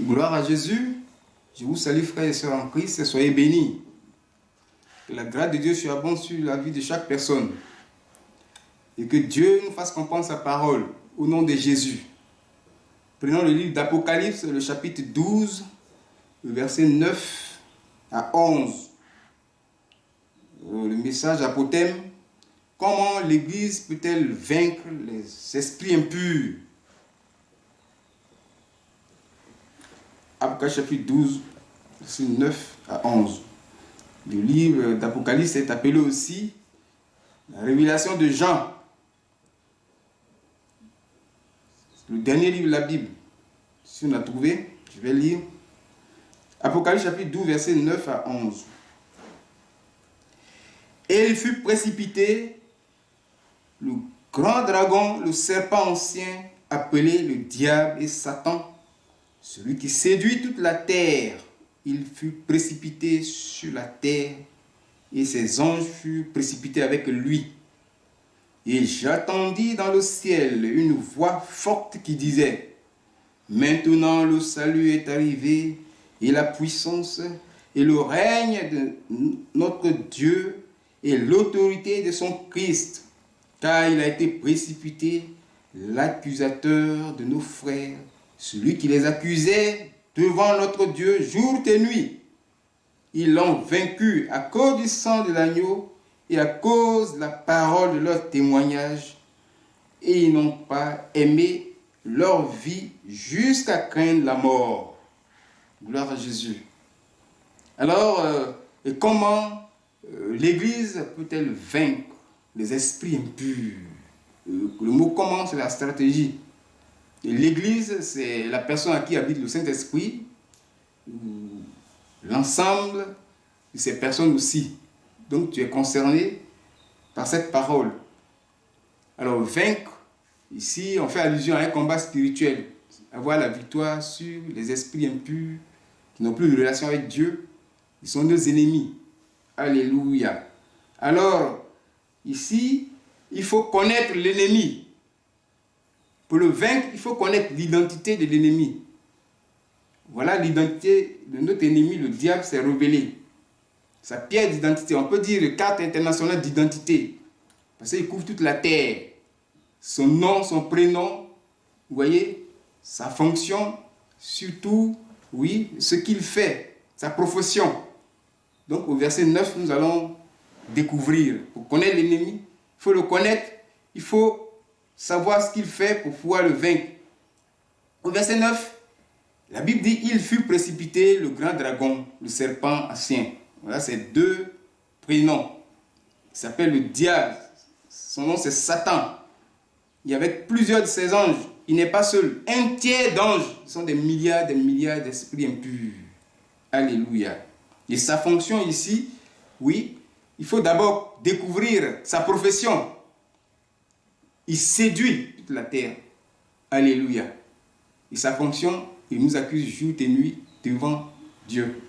Gloire à Jésus. Je vous salue frères et sœurs en Christ et soyez bénis. Que la grâce de Dieu soit abondante sur la vie de chaque personne. Et que Dieu nous fasse comprendre sa parole au nom de Jésus. Prenons le livre d'Apocalypse, le chapitre 12, le verset 9 à 11. Le message apothème. Comment l'Église peut-elle vaincre les esprits impurs? Apocalypse chapitre 12, verset 9 à 11. Le livre d'Apocalypse est appelé aussi la révélation de Jean. Le dernier livre de la Bible. Si on a trouvé, je vais lire. Apocalypse chapitre 12, verset 9 à 11. Et il fut précipité, le grand dragon, le serpent ancien, appelé le diable et Satan, celui qui séduit toute la terre. Il fut précipité sur la terre et ses anges furent précipités avec lui. Et j'entendis dans le ciel une voix forte qui disait: maintenant le salut est arrivé et la puissance et le règne de notre Dieu et l'autorité de son Christ, car il a été précipité l'accusateur de nos frères, celui qui les accusait devant notre Dieu jour et nuit. Ils l'ont vaincu à cause du sang de l'agneau et à cause de la parole de leur témoignage, et ils n'ont pas aimé leur vie jusqu'à craindre la mort. Gloire à Jésus. Alors, et comment l'Église peut-elle vaincre les esprits impurs? Le mot comment, c'est la stratégie. Et l'Église, c'est la personne à qui habite le Saint-Esprit, l'ensemble de ces personnes aussi. Donc tu es concerné par cette parole. Alors vaincre, ici on fait allusion à un combat spirituel, avoir la victoire sur les esprits impurs qui n'ont plus de relation avec Dieu. Ils sont nos ennemis. Alléluia. Alors ici, il faut connaître l'ennemi. Pour le vaincre, il faut connaître l'identité de l'ennemi. Voilà l'identité de notre ennemi, le diable s'est révélé. Sa pièce d'identité, on peut dire carte internationale d'identité. Parce qu'il couvre toute la terre. Son nom, son prénom, vous voyez, sa fonction, surtout, oui, ce qu'il fait, sa profession. Donc au verset 9, nous allons découvrir. Pour connaître l'ennemi, il faut le connaître, il faut savoir ce qu'il fait pour pouvoir le vaincre. Au verset 9, la Bible dit: il fut précipité le grand dragon, le serpent ancien. Voilà ces deux prénoms. Il s'appelle le diable. Son nom c'est Satan. Il y avait plusieurs de ses anges. Il n'est pas seul. Un tiers d'anges. Ce sont des milliards d'esprits impurs. Alléluia. Et sa fonction ici, oui, il faut d'abord découvrir sa profession. Il séduit toute la terre. Alléluia. Et sa fonction, il nous accuse jour et nuit devant Dieu.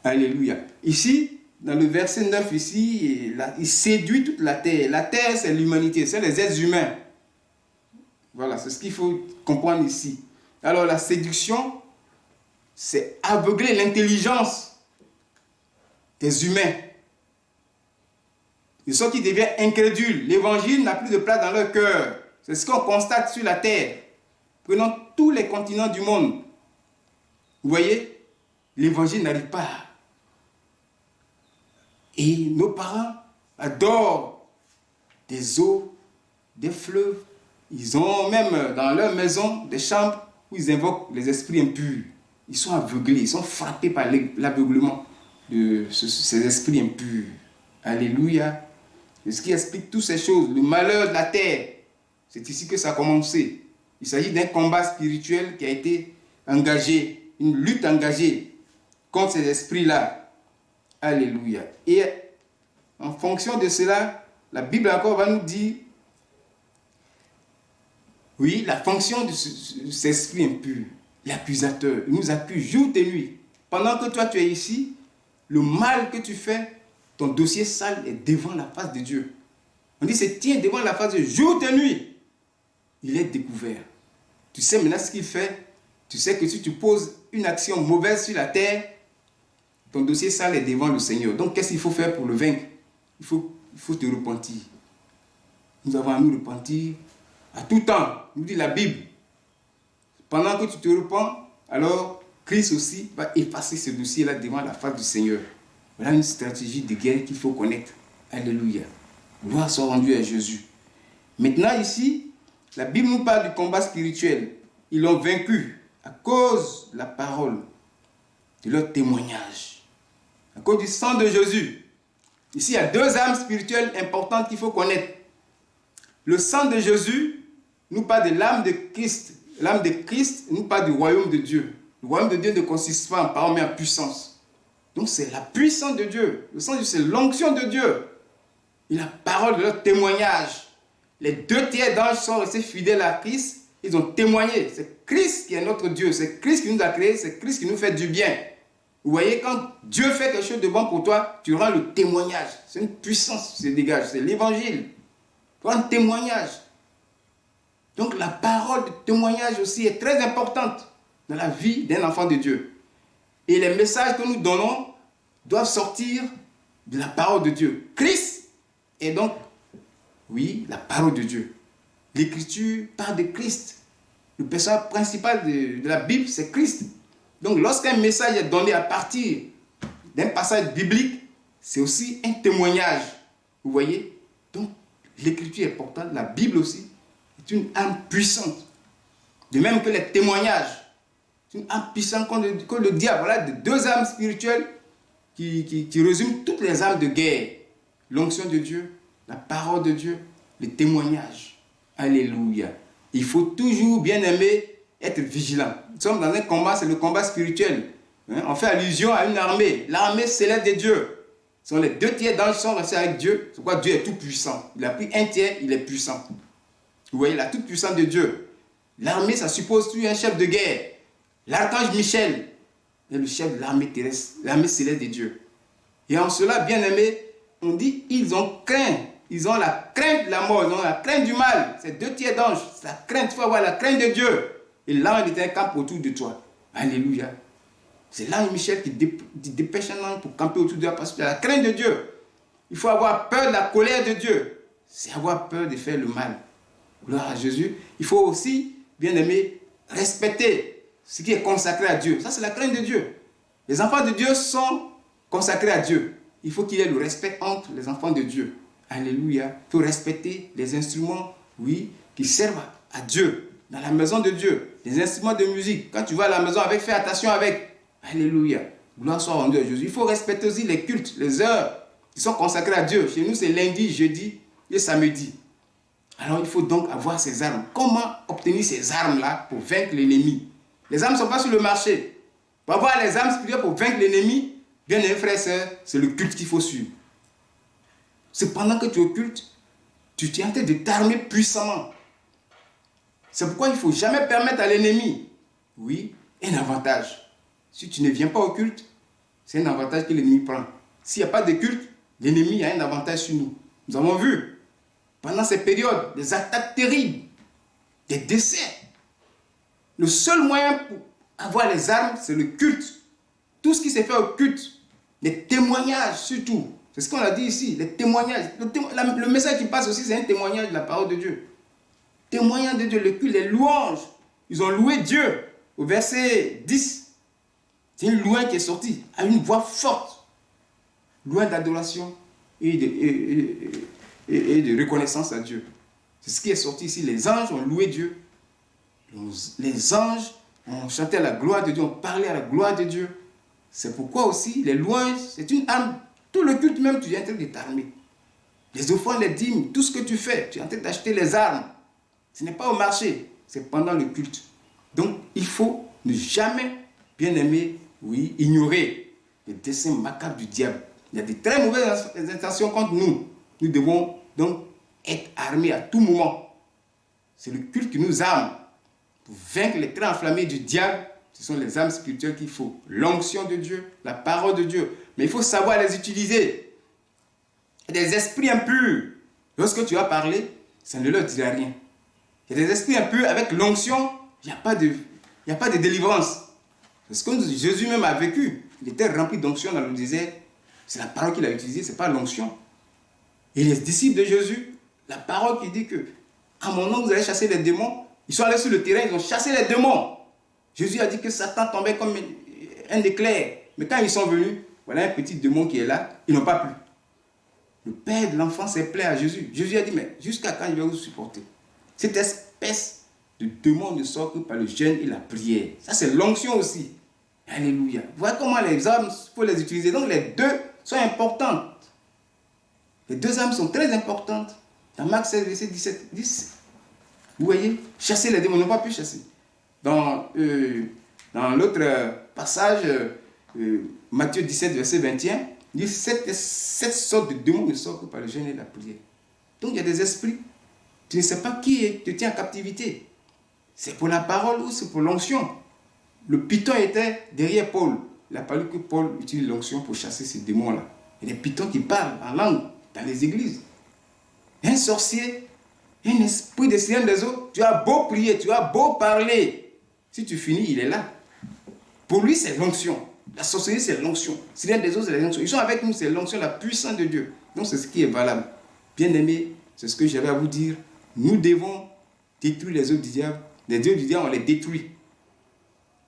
Alléluia. Ici, dans le verset 9, ici, il séduit toute la terre. La terre, c'est l'humanité, c'est les êtres humains. Voilà, c'est ce qu'il faut comprendre ici. Alors, la séduction, c'est aveugler l'intelligence des humains. Ils sont qui deviennent incrédules. L'évangile n'a plus de place dans leur cœur. C'est ce qu'on constate sur la terre. Prenons tous les continents du monde. Vous voyez, l'évangile n'arrive pas. Et nos parents adorent des eaux, des fleuves. Ils ont même dans leur maison des chambres où ils invoquent les esprits impurs. Ils sont aveuglés, ils sont frappés par l'aveuglement de ces esprits impurs. Alléluia. C'est ce qui explique toutes ces choses. Le malheur de la terre, c'est ici que ça a commencé. Il s'agit d'un combat spirituel qui a été engagé, une lutte engagée contre ces esprits-là. Alléluia. Et en fonction de cela, la Bible encore va nous dire, oui, la fonction de cet esprit impur, l'accusateur. Il nous accuse jour et nuit. Pendant que toi tu es ici, le mal que tu fais, ton dossier sale est devant la face de Dieu. On dit, c'est tient devant la face de Dieu jour et nuit. Il est découvert. Tu sais maintenant ce qu'il fait. Tu sais que si tu poses une action mauvaise sur la terre, ton dossier sale est devant le Seigneur. Donc, qu'est-ce qu'il faut faire pour le vaincre? Il faut te repentir. Nous avons à nous repentir à tout temps, nous dit la Bible. Pendant que tu te repens, alors Christ aussi va effacer ce dossier-là devant la face du Seigneur. Voilà une stratégie de guerre qu'il faut connaître. Alléluia. Gloire soit rendue à Jésus. Maintenant ici, la Bible nous parle du combat spirituel. Ils l'ont vaincu à cause de la parole, de leur témoignage, à cause du sang de Jésus. Ici, il y a deux armes spirituelles importantes qu'il faut connaître. Le sang de Jésus nous parle de l'âme de Christ. L'âme de Christ nous parle du royaume de Dieu. Le royaume de Dieu ne consiste pas en parole, mais en puissance. Donc c'est la puissance de Dieu. Le sang de Dieu, c'est l'onction de Dieu. Et la parole de leur témoignage. Les 2/3 d'anges sont restés fidèles à Christ. Ils ont témoigné. C'est Christ qui est notre Dieu. C'est Christ qui nous a créés. C'est Christ qui nous fait du bien. Vous voyez, quand Dieu fait quelque chose de bon pour toi, tu rends le témoignage. C'est une puissance qui se dégage. C'est l'évangile. Tu rends un témoignage. Donc la parole de témoignage aussi est très importante dans la vie d'un enfant de Dieu. Et les messages que nous donnons doivent sortir de la parole de Dieu. Christ est donc, oui, la parole de Dieu. L'Écriture parle de Christ. Le personnage principal de la Bible, c'est Christ. Donc lorsqu'un message est donné à partir d'un passage biblique, c'est aussi un témoignage. Vous voyez? Donc l'Écriture est importante, la Bible aussi est une arme puissante. De même que les témoignages. C'est une arme puissante que le diable. Voilà deux armes spirituelles qui résument toutes les armes de guerre. L'onction de Dieu, la parole de Dieu, le témoignage. Alléluia. Il faut toujours, bien aimé, être vigilant. Nous sommes dans un combat, c'est le combat spirituel. On fait allusion à une armée. L'armée céleste de Dieu. Ce sont les 2/3 d'anges qui sont restés avec Dieu. C'est pourquoi Dieu est tout puissant. Il a pris 1/3, il est puissant. Vous voyez, la toute puissance de Dieu. L'armée, ça suppose toujours un chef de guerre. L'archange Michel est le chef de l'armée terrestre, l'armée céleste de Dieu. Et en cela, bien aimé, on dit, ils ont craint. Ils ont la crainte de la mort, ils ont la crainte du mal. C'est 2/3 d'anges. C'est la crainte, il faut avoir la crainte de Dieu. Et l'ange est un camp autour de toi. Alléluia. C'est l'ange Michel qui dépêche un ange pour camper autour de toi parce que tu as la crainte de Dieu. Il faut avoir peur de la colère de Dieu. C'est avoir peur de faire le mal. Gloire à Jésus. Il faut aussi, bien aimé, respecter ce qui est consacré à Dieu. Ça, c'est la crainte de Dieu. Les enfants de Dieu sont consacrés à Dieu. Il faut qu'il y ait le respect entre les enfants de Dieu. Alléluia. Il faut respecter les instruments, oui, qui servent à Dieu, dans la maison de Dieu. Les instruments de musique. Quand tu vas à la maison avec, fais attention avec. Alléluia. Gloire soit rendue à Jésus. Il faut respecter aussi les cultes, les heures qui sont consacrées à Dieu. Chez nous, c'est lundi, jeudi et samedi. Alors, il faut donc avoir ces armes. Comment obtenir ces armes-là pour vaincre l'ennemi? Les armes ne sont pas sur le marché. Pour avoir les armes spirituelles pour vaincre l'ennemi, bien aimé frère et sœur, c'est le culte qu'il faut suivre. C'est pendant que tu es au culte, tu es en train de t'armer puissamment. C'est pourquoi il ne faut jamais permettre à l'ennemi, oui, un avantage. Si tu ne viens pas au culte, c'est un avantage que l'ennemi prend. S'il n'y a pas de culte, l'ennemi a un avantage sur nous. Nous avons vu, pendant ces périodes, des attaques terribles, des décès. Le seul moyen pour avoir les armes, c'est le culte. Tout ce qui s'est fait au culte, les témoignages surtout. C'est ce qu'on a dit ici, les témoignages. Le message qui passe aussi, c'est un témoignage de la parole de Dieu. Témoignage de Dieu, le culte, les louanges. Ils ont loué Dieu. Au verset 10, c'est une louange qui est sortie à une voix forte. Louange d'adoration et de reconnaissance à Dieu. C'est ce qui est sorti ici. Les anges ont loué Dieu. Les anges ont chanté à la gloire de Dieu, ont parlé à la gloire de Dieu. C'est pourquoi aussi les louanges, c'est une arme. Tout le culte même, tu es en train de t'armer. Les offrandes, les dîmes, tout ce que tu fais, tu es en train d'acheter les armes. Ce n'est pas au marché, c'est pendant le culte. Donc, il faut ne jamais, bien aimer, oui, ignorer les desseins macabres du diable. Il y a de très mauvaises intentions contre nous. Nous devons donc être armés à tout moment. C'est le culte qui nous arme. Pour vaincre les traits enflammés du diable, ce sont les armes spirituelles qu'il faut. L'onction de Dieu, la parole de Dieu. Mais il faut savoir les utiliser. Il y a des esprits impurs. Lorsque tu vas parler, ça ne leur dira rien. Il y a des esprits impurs avec l'onction, il n'y a pas de il n'y a pas de délivrance. C'est ce que Jésus même a vécu. Il était rempli d'onction dans le désert. C'est la parole qu'il a utilisée, ce n'est pas l'onction. Et les disciples de Jésus, la parole qui dit que à mon nom vous allez chasser les démons, ils sont allés sur le terrain, ils ont chassé les démons. Jésus a dit que Satan tombait comme un éclair. Mais quand ils sont venus, voilà un petit démon qui est là, ils n'ont pas pu. Le père de l'enfant s'est plaint à Jésus. Jésus a dit, mais jusqu'à quand il va vous supporter? Cette espèce de démon ne sort que par le jeûne et la prière. Ça, c'est l'onction aussi. Alléluia. Voilà comment les âmes, il faut les utiliser. Donc, les deux sont importantes. Les deux âmes sont très importantes. Dans Marc 16, verset 17, 10. Vous voyez, chasser les démons, ils n'ont pas pu chasser. Dans l'autre passage, Matthieu 17, verset 21, il dit cette sorte de démon ne sort que par le jeûne et la prière. Donc il y a des esprits. Tu ne sais pas qui te tient en captivité. C'est pour la parole ou c'est pour l'onction. Le python était derrière Paul. Il a fallu que Paul utilise l'onction pour chasser ces démons-là. Il y a des pythons qui parlent en langue dans les églises. Un sorcier, un esprit de Seigneur des eaux, tu as beau prier, tu as beau parler. Si tu finis, il est là. Pour lui, c'est l'onction. La sorcellerie, c'est l'onction. Seigneur des eaux, c'est l'onction. Ils sont avec nous, c'est l'onction, la puissance de Dieu. Donc, c'est ce qui est valable. Bien-aimés, c'est ce que j'avais à vous dire. Nous devons détruire les œuvres du diable. Les œuvres du diable, on les détruit.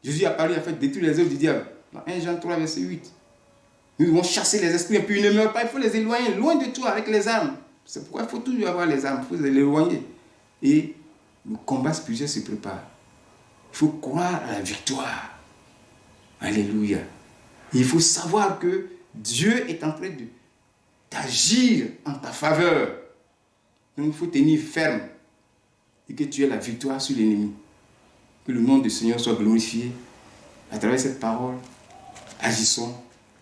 Jésus a parlé, en fait, détruire les œuvres du diable. Dans 1 Jean 3, verset 8. Nous devons chasser les esprits, et puis ils ne meurent pas. Il faut les éloigner loin de toi avec les armes. C'est pourquoi il faut toujours avoir les armes. Il faut les éloigner. Et le combat spirituel se prépare. Il faut croire à la victoire. Alléluia. Et il faut savoir que Dieu est en train d'agir en ta faveur. Donc il faut tenir ferme et que tu aies la victoire sur l'ennemi. Que le nom du Seigneur soit glorifié à travers cette parole. Agissons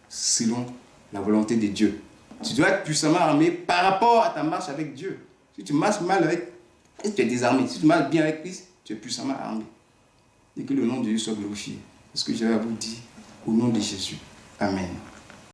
selon la volonté de Dieu. Tu dois être puissamment armé par rapport à ta marche avec Dieu. Si tu marches mal avec Christ, tu es désarmé. Si tu marches bien avec Christ, tu es puissamment armé. Et que le nom de Dieu soit glorifié. C'est ce que j'ai à vous dire au nom de Jésus. Amen.